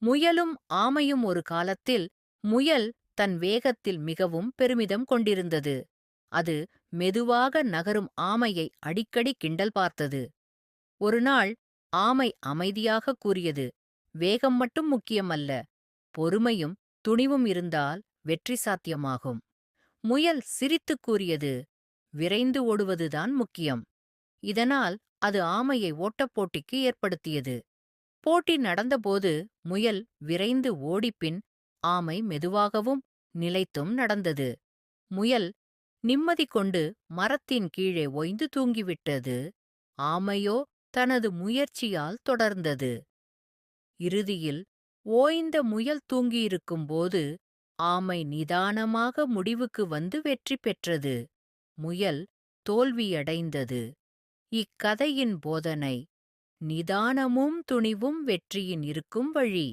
முயலும் ஆமையும் ஒரு காலத்தில் முயல் தன் வேகத்தில் மிகவும் பெருமிதம் கொண்டிருந்தது. அது மெதுவாக நகரும் ஆமையை அடிக்கடி கிண்டல் பார்த்தது. ஒருநாள் ஆமை அமைதியாக கூறியது, வேகம் மட்டும் முக்கியமல்ல, பொறுமையும் துணிவும் இருந்தால் வெற்றி சாத்தியமாகும். முயல் சிரித்துக் கூறியது, விரைந்து ஓடுவதுதான் முக்கியம். இதனால் அது ஆமையை ஓட்டப்போட்டிக்கு ஏற்படுத்தியது. போட்டி நடந்தபோது முயல் விரைந்து ஓடிப்பின் ஆமை மெதுவாகவும் நிலைத்தும் நடந்தது. முயல் நிம்மதி கொண்டு மரத்தின் கீழே ஓய்ந்து தூங்கிவிட்டது. ஆமையோ தனது முயற்சியால் தொடர்ந்தது. இறுதியில் ஓய்ந்த முயல் தூங்கியிருக்கும்போது ஆமை நிதானமாக முடிவுக்கு வந்து வெற்றி பெற்றது. முயல் தோல்வியடைந்தது. இக்கதையின் போதனை: நிதானமும் துணிவும் வெற்றியின் இருக்கும் வழி.